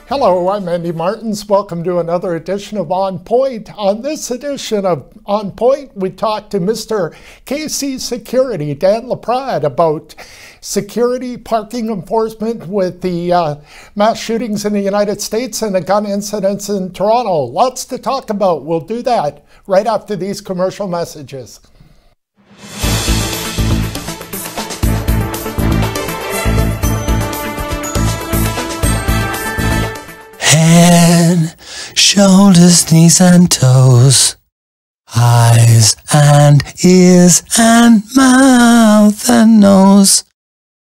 Hello, I'm Andy Martins. Welcome to another edition of On Point. On this edition of On Point, we talked to Mr. KC Security, Dan LaPrade, about security, parking enforcement with the mass shootings in the United States and the gun incidents in Toronto. Lots to talk about. We'll do that right after these commercial messages. Head, shoulders, knees and toes, eyes and ears and mouth and nose.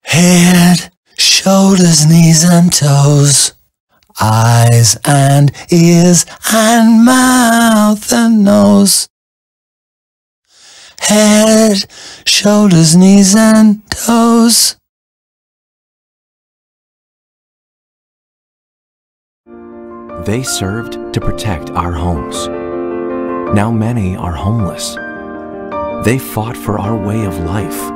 Head, shoulders, knees and toes, eyes and ears and mouth and nose. Head, shoulders, knees and toes. They served to protect our homes. Now many are homeless. They fought for our way of life.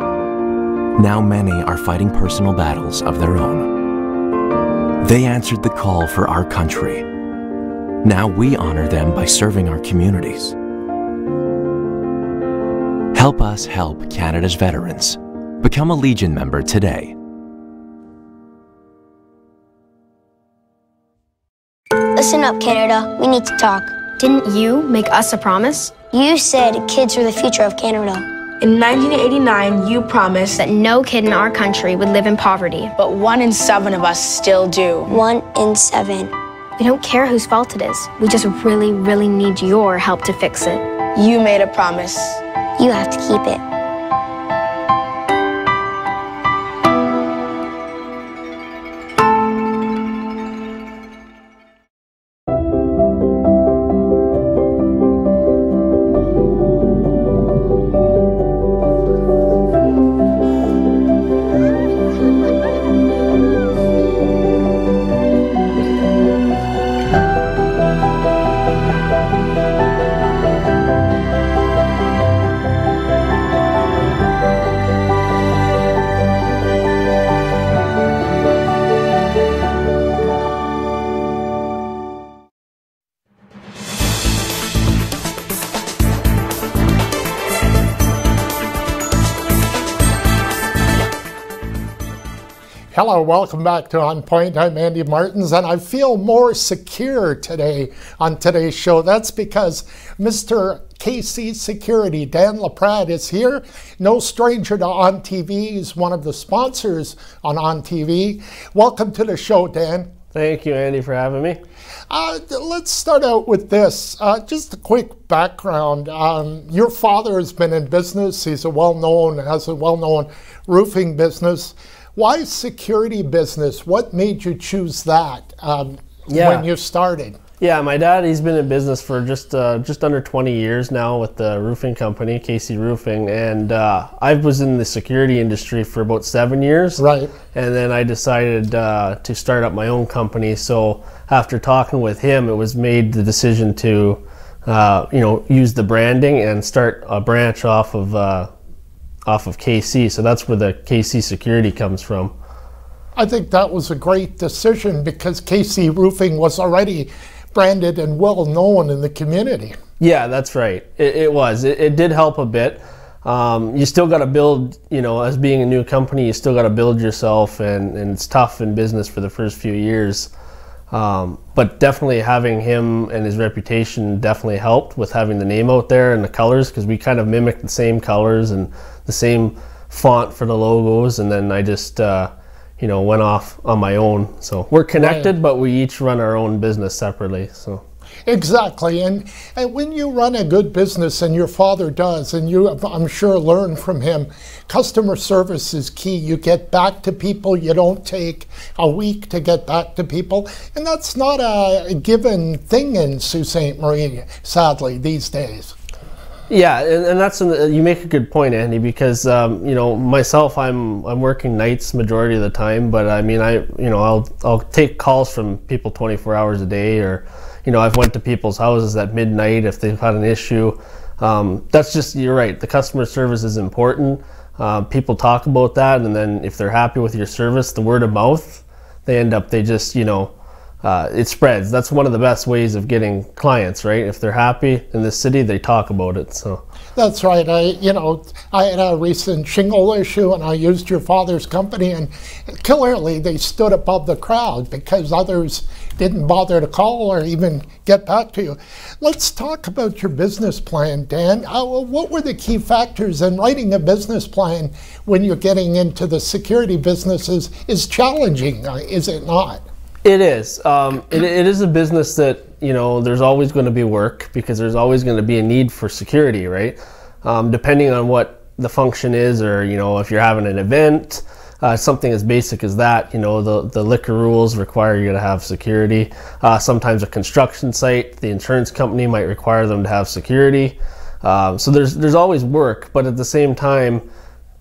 Now many are fighting personal battles of their own. They answered the call for our country. Now we honor them by serving our communities. Help us help Canada's veterans. Become a Legion member today. Listen up, Canada. We need to talk. Didn't you make us a promise? You said kids are the future of Canada. In 1989, you promised That no kid in our country would live in poverty. but 1 in 7 of us still do. 1 in 7. We don't care whose fault it is. We just really, really need your help to fix it. You made a promise. You have to keep it. Hello, welcome back to On Point. I'm Andy Martins, and I feel more secure today on today's show. That's because Mr. KC Security, Dan LaPrade, is here. No stranger to On TV. He's one of the sponsors on TV. Welcome to the show, Dan. Thank you, Andy, for having me. Let's start out with this. Just a quick background. Your father has been in business. He's has a well-known roofing business. Why security business? What made you choose that when you started? Yeah, my dad, he's been in business for just under 20 years now with the roofing company, KC Roofing, and I was in the security industry for about 7 years. Right. And then I decided to start up my own company. So after talking with him, it was made the decision to use the branding and start a branch off of KC. So that's where the KC Security comes from. I think that was a great decision because KC Roofing was already branded and well known in the community. Yeah, that's right. It was. It did help a bit. You still got to build, as being a new company, you still got to build yourself, and it's tough in business for the first few years. But definitely having him and his reputation definitely helped with having the name out there and the colors, because we kind of mimicked the same colors and the same font for the logos, and then I just went off on my own. So we're connected, right, but we each run our own business separately. So exactly, and when you run a good business, and your father does, and you, I'm sure, learn from him, customer service is key. You get back to people. You don't take a week to get back to people, and that's not a given thing in Sault Ste. Marie, sadly, these days. Yeah, and that's you make a good point, Andy, because myself, I'm working nights majority of the time, but I mean I'll take calls from people 24 hours a day, or I've went to people's houses at midnight if they've had an issue. That's just, you're right, the customer service is important. People talk about that, and then if they're happy with your service, the word of mouth, they just it spreads. That's one of the best ways of getting clients, right? If they're happy in the city, they talk about it. So that's right. I had a recent shingle issue, and I used your father's company, and clearly they stood above the crowd because others didn't bother to call or even get back to you. Let's talk about your business plan, Dan. What were the key factors in writing a business plan when you're getting into the security businesses is challenging, is it not? It is. It is a business that, there's always going to be work because there's always going to be a need for security, right? Depending on what the function is, or, if you're having an event, something as basic as that, the liquor rules require you to have security. Sometimes a construction site, the insurance company might require them to have security. So there's always work, but at the same time,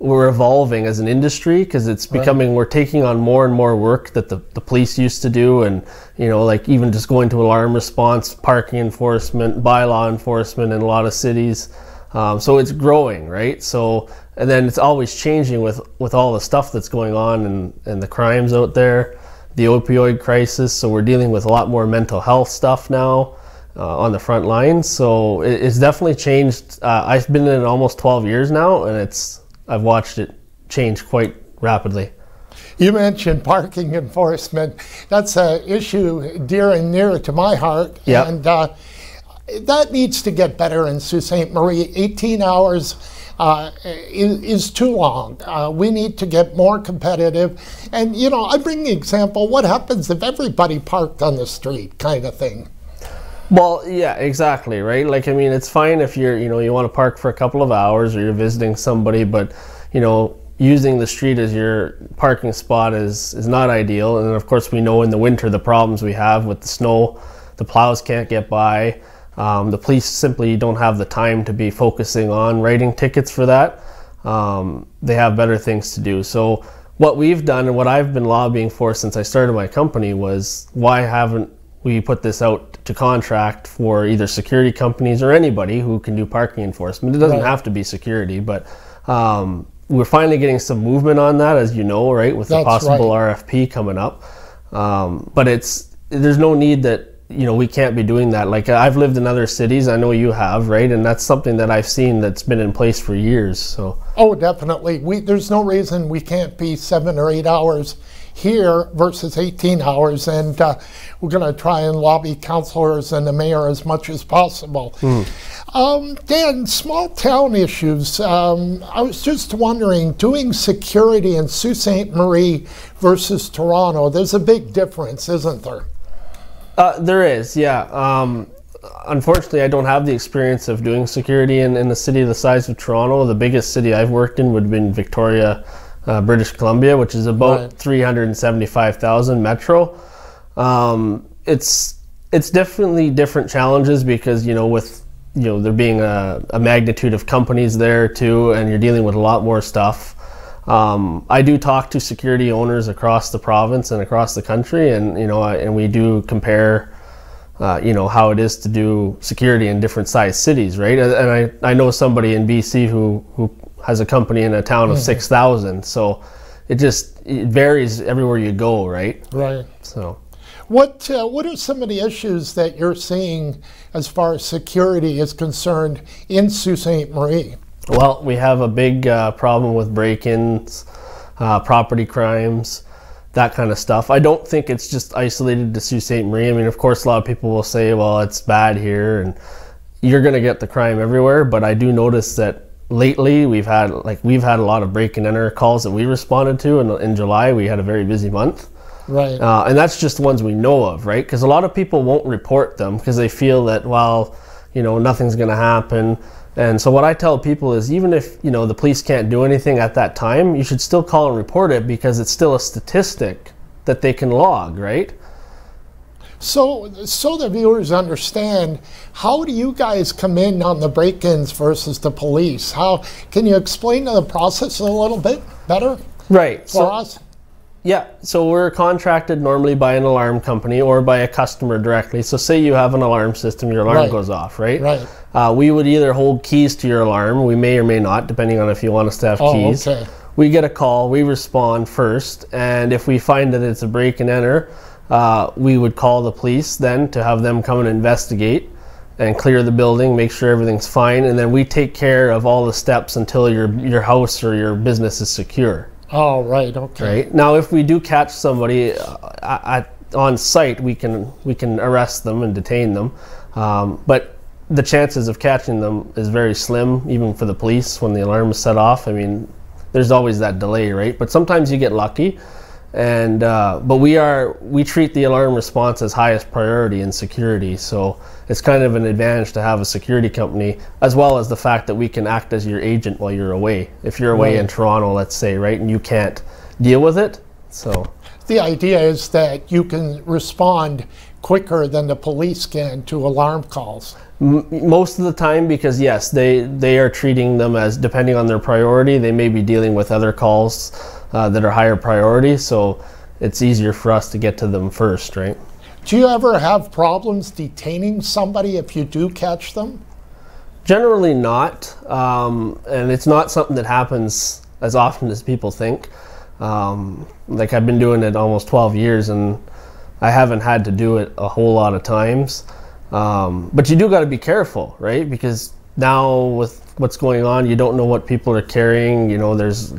we're evolving as an industry because it's becoming, we're taking on more and more work that the police used to do, and like even just going to alarm response, parking enforcement, bylaw enforcement in a lot of cities. So it's growing, right? So, and then it's always changing with all the stuff that's going on and the crimes out there, the opioid crisis. So we're dealing with a lot more mental health stuff now on the front lines. So it's definitely changed. I've been in it almost 12 years now, and I've watched it change quite rapidly. You mentioned parking enforcement. That's an issue dear and near to my heart. Yep. And that needs to get better in Sault Ste. Marie. 18 hours is too long. We need to get more competitive. And, I bring the example, what happens if everybody parked on the street kind of thing? Well, yeah, exactly, right? Like, I mean, it's fine if you're, you want to park for a couple of hours or you're visiting somebody, but, using the street as your parking spot is not ideal. And of course, we know in the winter the problems we have with the snow, the plows can't get by. The police simply don't have the time to be focusing on writing tickets for that. They have better things to do. So what we've done and what I've been lobbying for since I started my company was, why haven't we put this out to contract for either security companies or anybody who can do parking enforcement? It doesn't have to be security, but we're finally getting some movement on that, as you know, right, with the possible RFP coming up. But there's no need that, we can't be doing that. Like, I've lived in other cities, I know you have, right? And that's something that I've seen that's been in place for years. So. Oh, definitely. There's no reason we can't be 7 or 8 hours here versus 18 hours, and we're going to try and lobby councillors and the mayor as much as possible. Dan, small town issues. I was just wondering, doing security in Sault Ste. Marie versus Toronto, there's a big difference, isn't there? There is, yeah. Unfortunately, I don't have the experience of doing security in a city the size of Toronto. The biggest city I've worked in would have been Victoria, British Columbia, which is about 375,000 metro. It's definitely different challenges because, with there being a magnitude of companies there too, and you're dealing with a lot more stuff. I do talk to security owners across the province and across the country, and and we do compare how it is to do security in different sized cities, right? And I know somebody in BC who has a company in a town of 6,000, so it varies everywhere you go, right? Right. So what are some of the issues that you're seeing as far as security is concerned in Sault Ste. Marie? Well, we have a big problem with break-ins, property crimes, that kind of stuff. I don't think it's just isolated to Sault Ste. Marie. I mean, of course, a lot of people will say, well, it's bad here, and you're going to get the crime everywhere. But I do notice that lately we've had a lot of break-and-enter calls that we responded to. And in July, we had a very busy month. Right. And that's just the ones we know of, right? Because a lot of people won't report them because they feel that, well, nothing's going to happen. And so what I tell people is, even if the police can't do anything at that time, you should still call and report it because it's still a statistic that they can log, right? So the viewers understand, how do you guys come in on the break-ins versus the police? How can you explain the process a little bit better? Right. For us? Yeah, so we're contracted normally by an alarm company or by a customer directly. So say you have an alarm system, your alarm goes off, right? Right. We would either hold keys to your alarm, we may or may not, depending on if you want us to have keys. Okay. We get a call, we respond first, and if we find that it's a break and enter, we would call the police then to have them come and investigate and clear the building, make sure everything's fine, and then we take care of all the steps until your house or your business is secure. Oh, right, okay. Right? Now, if we do catch somebody on site, we can arrest them and detain them, but the chances of catching them is very slim, even for the police when the alarm is set off. I mean, there's always that delay, right? But sometimes you get lucky. And but we treat the alarm response as highest priority in security, so it's kind of an advantage to have a security company, as well as the fact that we can act as your agent while you're away. If you're away in Toronto, let's say, right, and you can't deal with it, so the idea is that you can respond quicker than the police can to alarm calls. Most of the time, because yes, they are treating them as, depending on their priority, they may be dealing with other calls that are higher priority, so it's easier for us to get to them first, right? Do you ever have problems detaining somebody if you do catch them? Generally not, and it's not something that happens as often as people think. Like, I've been doing it almost 12 years and I haven't had to do it a whole lot of times. But you do got to be careful, right? Because now with what's going on, you don't know what people are carrying. You know, there's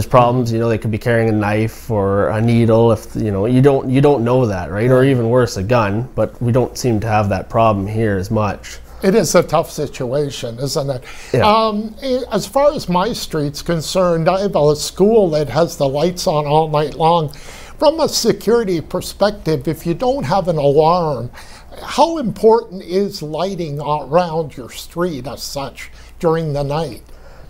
problems. You know, they could be carrying a knife or a needle. If you know, you don't know that, right? Or even worse, a gun. But we don't seem to have that problem here as much. It is a tough situation, isn't it? Yeah. As far as my street's concerned, I have a school that has the lights on all night long. From a security perspective, if you don't have an alarm, how important is lighting around your street as such during the night?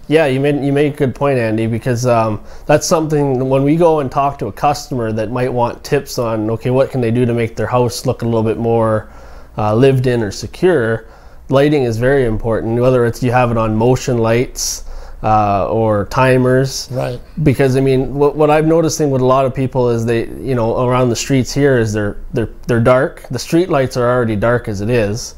Yeah, you made a good point, Andy, because that's something when we go and talk to a customer that might want tips on, okay, what can they do to make their house look a little bit more lived in or secure. Lighting is very important, whether it's you have it on motion lights or timers. Right. Because I mean, what I'm noticing with a lot of people is they, you know, around the streets here is they're dark. The street lights are already dark as it is.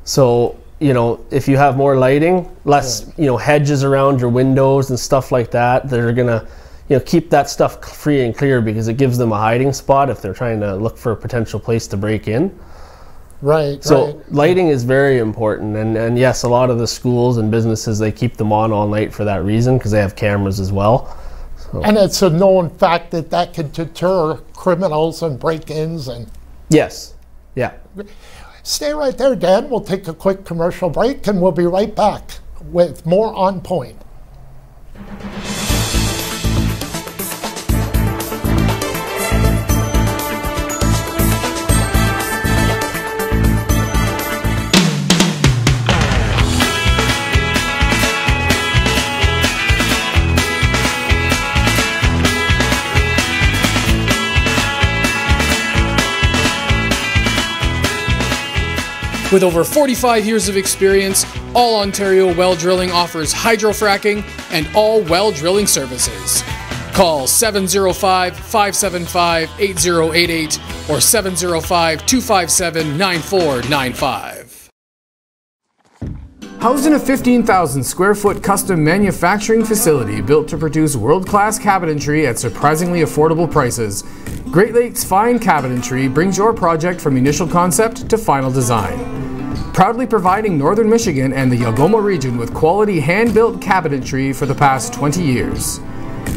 So, you know, if you have more lighting, less, you know, hedges around your windows and stuff like that, that are gonna, you know, keep that stuff free and clear, because it gives them a hiding spot if they're trying to look for a potential place to break in. Right. So lighting is very important, and yes, a lot of the schools and businesses, they keep them on all night for that reason, because they have cameras as well. So. And it's a known fact that that could deter criminals and break-ins and. Yes. Yeah. Stay right there, Dan. We'll take a quick commercial break, and we'll be right back with more On Point. With over 45 years of experience, All Ontario Well Drilling offers hydrofracking and all well drilling services. Call 705-575-8088 or 705-257-9495. Housed in a 15,000 square foot custom manufacturing facility built to produce world-class cabinetry at surprisingly affordable prices, Great Lakes Fine Cabinetry brings your project from initial concept to final design. Proudly providing Northern Michigan and the Algoma region with quality hand-built cabinetry for the past 20 years.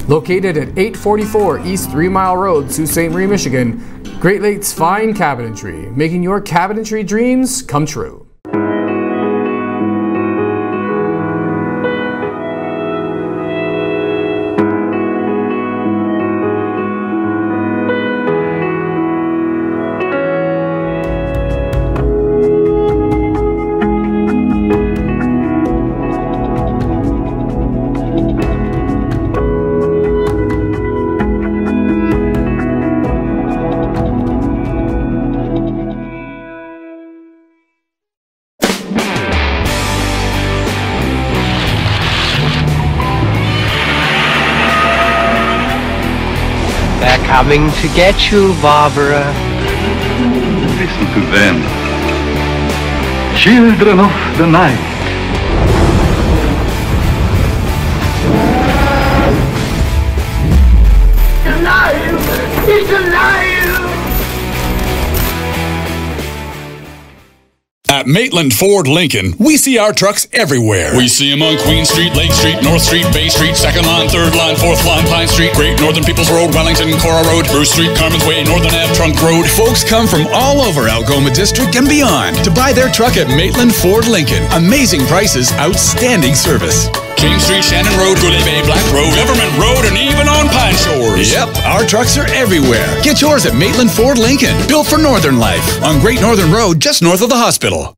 Located at 844 East 3 Mile Road, Sault Ste. Marie, Michigan, Great Lakes Fine Cabinetry, making your cabinetry dreams come true. Coming to get you, Barbara. Listen to them. Children of the night. Alive! It's alive! At Maitland Ford Lincoln, we see our trucks everywhere. We see them on Queen Street, Lake Street, North Street, Bay Street, 2nd line, 3rd line, 4th line, Pine Street, Great Northern Peoples Road, Wellington, Cora Road, Bruce Street, Carmen's Way, Northern Ave, Trunk Road. Folks come from all over Algoma District and beyond to buy their truck at Maitland Ford Lincoln. Amazing prices, outstanding service. James Street, Shannon Road, Goulet Bay, Black Road, Government Road, and even on Pine Shores. Yep, our trucks are everywhere. Get yours at Maitland Ford Lincoln, built for Northern life, on Great Northern Road, just north of the hospital.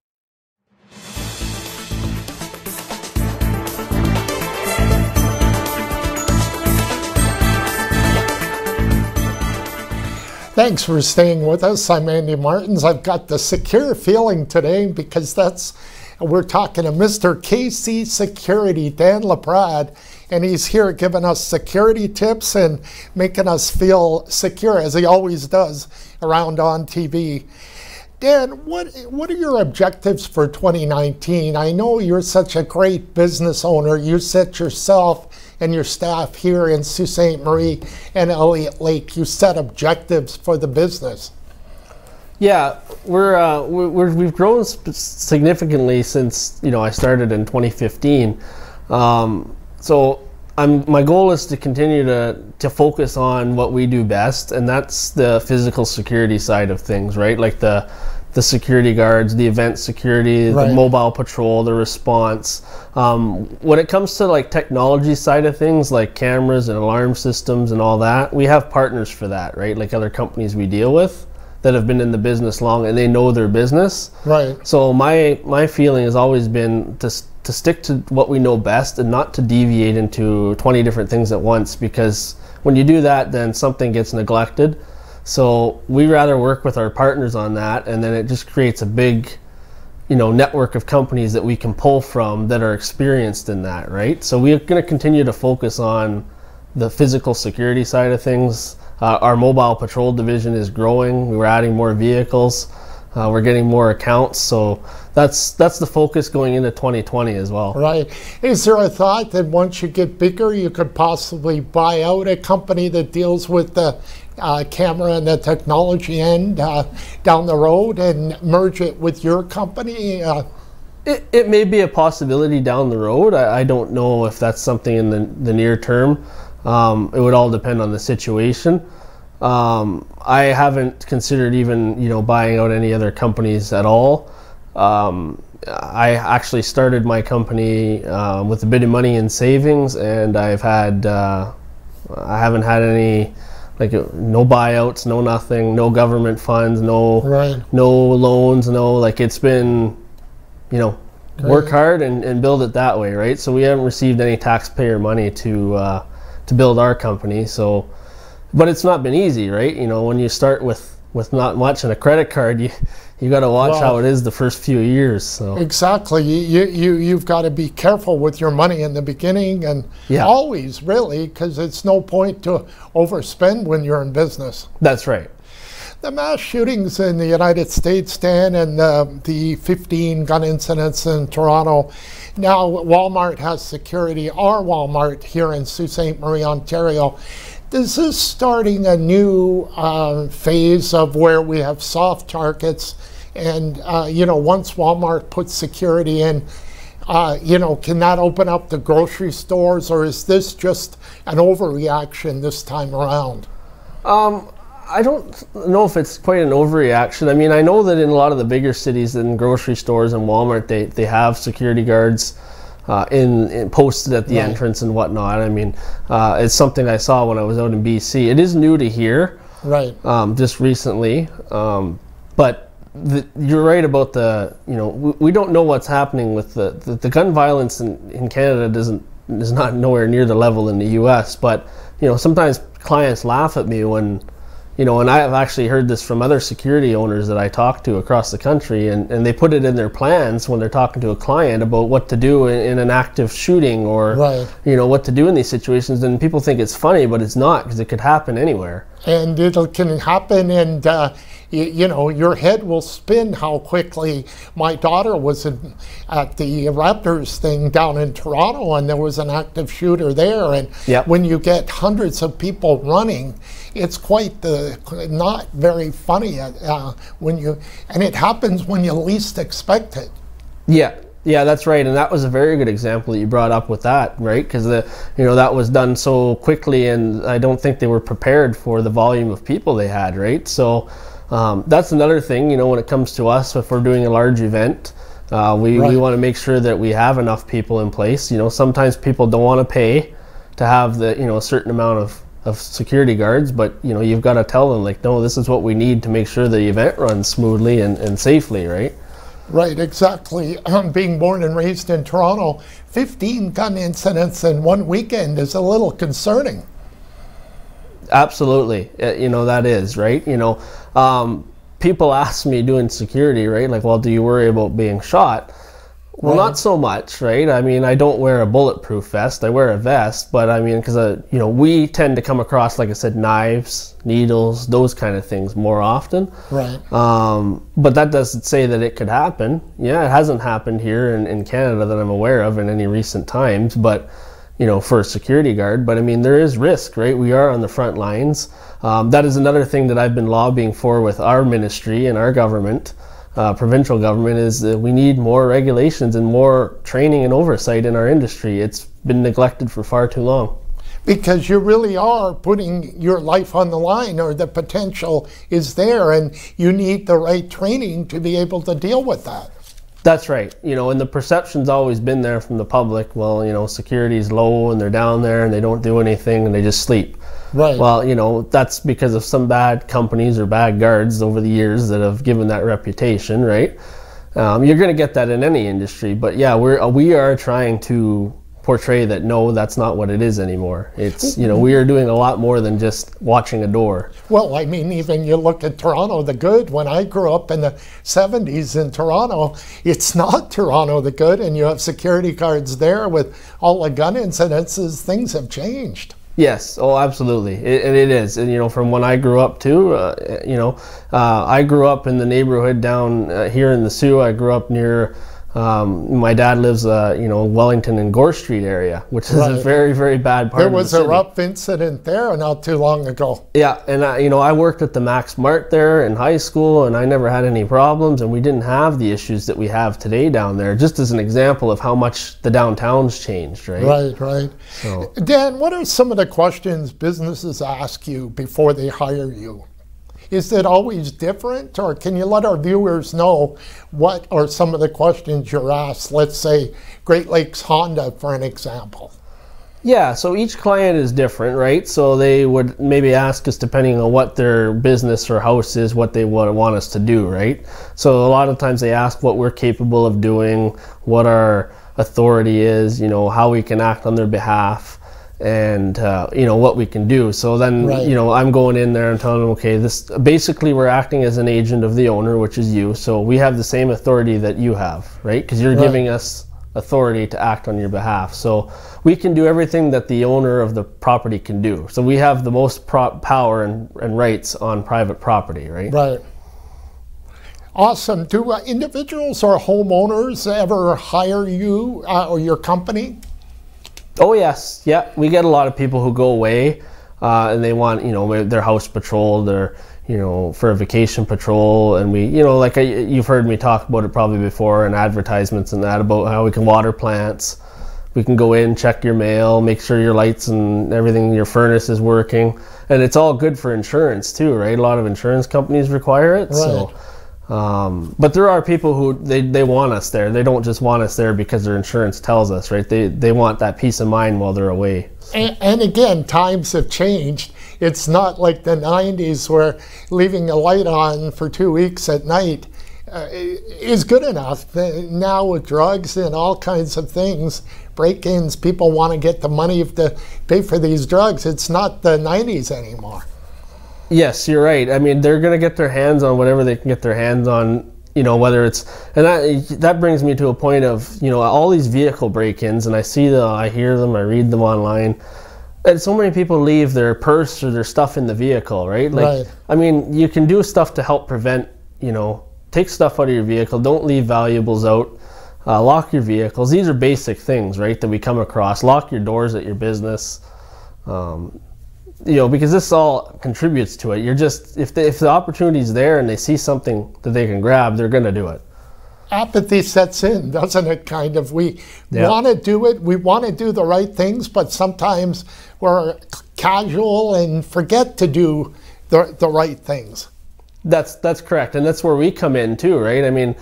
Thanks for staying with us. I'm Andy Martins. I've got the secure feeling today because we're talking to Mr. KC Security, Dan LaPrade, and he's here giving us security tips and making us feel secure, as he always does around on TV. Dan, what are your objectives for 2019? I know you're such a great business owner. You set yourself and your staff here in Sault Ste. Marie and Elliott Lake, you set objectives for the business. Yeah, we've grown significantly since I started in 2015. So my goal is to continue to focus on what we do best, and that's the physical security side of things, right? Like the security guards, the event security, right, the mobile patrol, the response. When it comes to like technology side of things, like cameras and alarm systems and all that, we have partners for that, right? Like other companies we deal with that have been in the business long and they know their business. Right. So my feeling has always been to stick to what we know best and not to deviate into 20 different things at once, because when you do that, then something gets neglected. So we rather work with our partners on that, and then it just creates a big, network of companies that we can pull from that are experienced in that, right? So we're going to continue to focus on the physical security side of things. Our mobile patrol division is growing. We're adding more vehicles. We're getting more accounts. So that's the focus going into 2020 as well. Right. Is there a thought that once you get bigger, you could possibly buy out a company that deals with the camera and the technology end down the road and merge it with your company? It may be a possibility down the road. I don't know if that's something in the near term. It would all depend on the situation. I haven't considered even buying out any other companies at all. I actually started my company with a bit of money in savings, and I haven't had any, no buyouts, no nothing, no government funds, no loans, it's been, work hard and build it that way, right? So we haven't received any taxpayer money to build our company. So, but it's not been easy, right? When you start with not much and a credit card, you got to watch how it is the first few years. So exactly, you've got to be careful with your money in the beginning, and always really, because it's no point to overspend when you're in business. That's right. The mass shootings in the United States, Dan, and the 15 gun incidents in Toronto. Now Walmart has security. Our Walmart here in Sault Ste. Marie, Ontario. Is this starting a new phase of where we have soft targets, and once Walmart puts security in, can that open up the grocery stores, or is this just an overreaction this time around? I don't know if it's quite an overreaction. I mean, I know that in a lot of the bigger cities, in grocery stores and Walmart, they have security guards posted at the entrance and whatnot. I mean, it's something I saw when I was out in BC. It is new to here, right? Just recently, but you're right about we don't know what's happening with the gun violence in Canada. Is not nowhere near the level in the U.S. But sometimes clients laugh at me when. And I have actually heard this from other security owners that I talk to across the country, and they put it in their plans when they're talking to a client about what to do in an active shooting, or what to do in these situations. And people think it's funny, but it's not, because it could happen anywhere. And it can happen, and you know, your head will spin how quickly. My daughter was at the Raptors thing down in Toronto, and there was an active shooter there. And when you get hundreds of people running, it's quite not very funny and it happens when you least expect it. Yeah, that's right, and that was a very good example that you brought up with that, right? Because that was done so quickly, and I don't think they were prepared for the volume of people they had, right? So that's another thing, you know, when it comes to us, if we're doing a large event, we want to make sure that we have enough people in place. You know, sometimes people don't want to pay to have a certain amount of security guards, but you know, you've got to tell them, like, no, this is what we need to make sure the event runs smoothly and safely, right? Right, exactly. Being born and raised in Toronto, 15 gun incidents in one weekend is a little concerning. Absolutely, you know, that is, right? You know, people ask me doing security, right? Like, well, do you worry about being shot? Well, not so much, right? I mean, I don't wear a bulletproof vest. I wear a vest, but I mean, because, you know, we tend to come across, like I said, knives, needles, those kind of things more often. Right. But that doesn't say that it could happen. Yeah, it hasn't happened here in Canada that I'm aware of in any recent times, but, you know, for a security guard. But I mean, there is risk, right? We are on the front lines. That is another thing that I've been lobbying for with our ministry and our government. Provincial government, is that we need more regulations and more training and oversight in our industry. It's been neglected for far too long. Because you really are putting your life on the line, or the potential is there, and you need the right training to be able to deal with that. That's right. You know, and the perception's always been there from the public. Well, you know, security's low and they're down there and they don't do anything and they just sleep. Right. Well, you know, that's because of some bad companies or bad guards over the years that have given that reputation, right? You're going to get that in any industry, but yeah, we are trying to portray that no, that's not what it is anymore. It's, you know, we are doing a lot more than just watching a door. Well, I mean, even you look at Toronto the Good. When I grew up in the 70s in Toronto, it's not Toronto the Good, and you have security guards there with all the gun incidences. Things have changed. Yes, oh, absolutely, and it is. And you know, from when I grew up too, you know, I grew up in the neighborhood down here in the Sioux. I grew up near. My dad lives, you know, Wellington and Gore Street area, which is a very, very bad part of the city. There was a rough incident there not too long ago. Yeah, and you know, I worked at the Max Mart there in high school, and I never had any problems, and we didn't have the issues that we have today down there. Just as an example of how much the downtown's changed, right? Right, right. So. Dan, what are some of the questions businesses ask you before they hire you? Is it always different, or can you let our viewers know what are some of the questions you're asked? Let's say Great Lakes Honda, for an example. Yeah, so each client is different, right? So they would maybe ask us, depending on what their business or house is, what they would want us to do, right? So a lot of times they ask what we're capable of doing, what our authority is, you know, how we can act on their behalf, and you know, what we can do. So then, you know, I'm going in there and telling them, okay, this basically we're acting as an agent of the owner, which is you. So we have the same authority that you have, right? Because you're giving us authority to act on your behalf. So we can do everything that the owner of the property can do. So we have the most power and rights on private property, right? Right. Awesome. Do individuals or homeowners ever hire you or your company? Oh yes, yeah. We get a lot of people who go away and they want, you know, their house patrolled, or, you know, for a vacation patrol, and we, you know, like you've heard me talk about it probably before in advertisements and that, about how we can water plants. We can go in, check your mail, make sure your lights and everything, your furnace is working, and it's all good for insurance too, right? A lot of insurance companies require it. Right. So. But there are people who they want us there. They don't just want us there because their insurance tells us, right? They want that peace of mind while they're away. And again, times have changed. It's not like the 90s where leaving a light on for 2 weeks at night is good enough. Now with drugs and all kinds of things, break-ins, people want to get the money to pay for these drugs. It's not the 90s anymore. Yes, you're right. I mean, they're going to get their hands on whatever they can get their hands on, you know, whether it's, and that brings me to a point of, you know, all these vehicle break-ins, and I see them, I hear them, I read them online. And so many people leave their purse or their stuff in the vehicle, right? Like, I mean, you can do stuff to help prevent, you know, take stuff out of your vehicle. Don't leave valuables out. Lock your vehicles. These are basic things, right, that we come across. Lock your doors at your business. You know, because this all contributes to it. You're just, if the opportunity's there and they see something that they can grab, they're going to do it. Apathy sets in, doesn't it, kind of? We want to do it, we want to do the right things, but sometimes we're casual and forget to do the right things. That's correct, and that's where we come in too, right? I mean,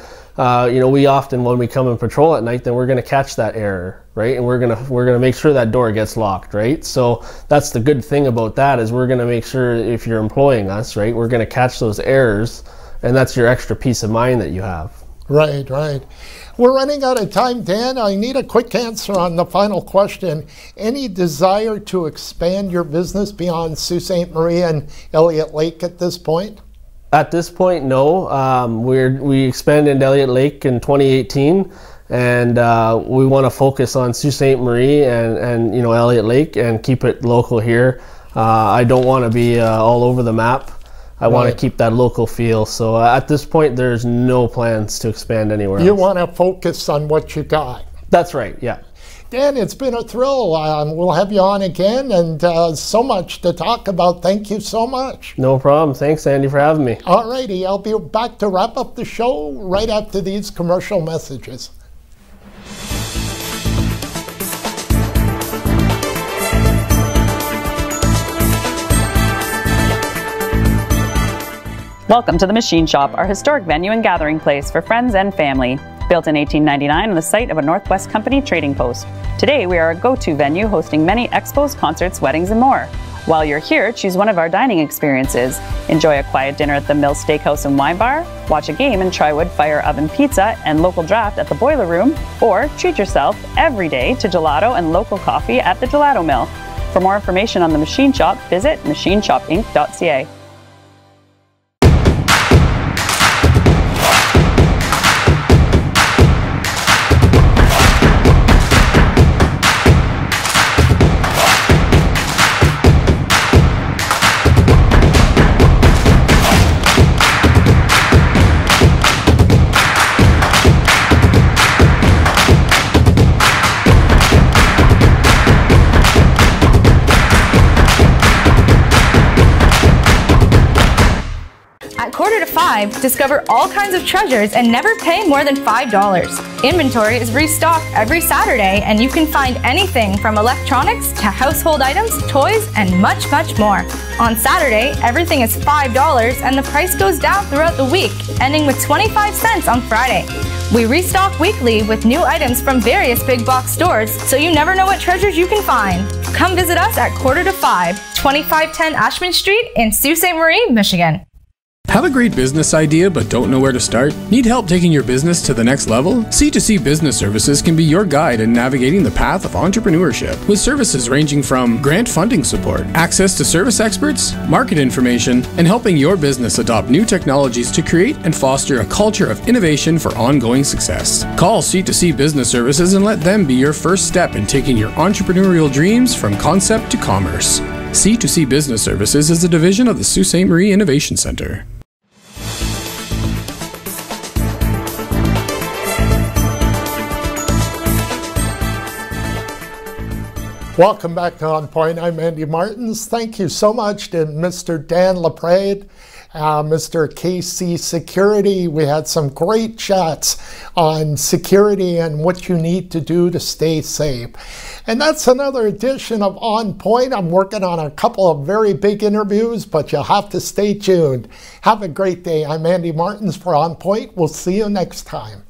you know, we often, when we come and patrol at night, then we're going to catch that error, right? And we're gonna make sure that door gets locked, right? So that's the good thing about that, is we're going to make sure, if you're employing us, right, we're going to catch those errors, and that's your extra peace of mind that you have. Right, right. We're running out of time, Dan. I need a quick answer on the final question. Any desire to expand your business beyond Sault Ste. Marie and Elliott Lake at this point? At this point, no. We expanded into Elliott Lake in 2018, and we want to focus on Sault Ste. Marie and you know, Elliott Lake, and keep it local here. I don't want to be all over the map. I want to keep that local feel. So at this point, there's no plans to expand anywhere else. You want to focus on what you got. That's right, yeah. Dan, it's been a thrill. We'll have you on again, and so much to talk about. Thank you so much. No problem. Thanks, Andy, for having me. All righty. I'll be back to wrap up the show right after these commercial messages. Welcome to the Machine Shop, our historic venue and gathering place for friends and family. Built in 1899 on the site of a Northwest Company trading post. Today we are a go-to venue hosting many expos, concerts, weddings, and more. While you're here, choose one of our dining experiences. Enjoy a quiet dinner at the Mill Steakhouse and Wine Bar, watch a game and try wood fire oven pizza and local draft at the Boiler Room, or treat yourself every day to gelato and local coffee at the Gelato Mill. For more information on the Machine Shop, visit machineshopinc.ca. Discover all kinds of treasures and never pay more than $5. Inventory is restocked every Saturday, and you can find anything from electronics to household items, toys, and much, much more. On Saturday, everything is $5 and the price goes down throughout the week, ending with 25 cents on Friday. We restock weekly with new items from various big box stores, so you never know what treasures you can find. Come visit us at 4:45, 2510 Ashman Street in Sault Ste. Marie, Michigan. Have a great business idea but don't know where to start? Need help taking your business to the next level? C2C Business Services can be your guide in navigating the path of entrepreneurship, with services ranging from grant funding support, access to service experts, market information, and helping your business adopt new technologies to create and foster a culture of innovation for ongoing success. Call C2C Business Services and let them be your first step in taking your entrepreneurial dreams from concept to commerce. C2C Business Services is a division of the Sault Ste. Marie Innovation Center. Welcome back to On Point. I'm Andy Martins. Thank you so much to Mr. Dan LaPrade, Mr. KC Security. We had some great chats on security and what you need to do to stay safe. And that's another edition of On Point. I'm working on a couple of very big interviews, but you'll have to stay tuned. Have a great day. I'm Andy Martins for On Point. We'll see you next time.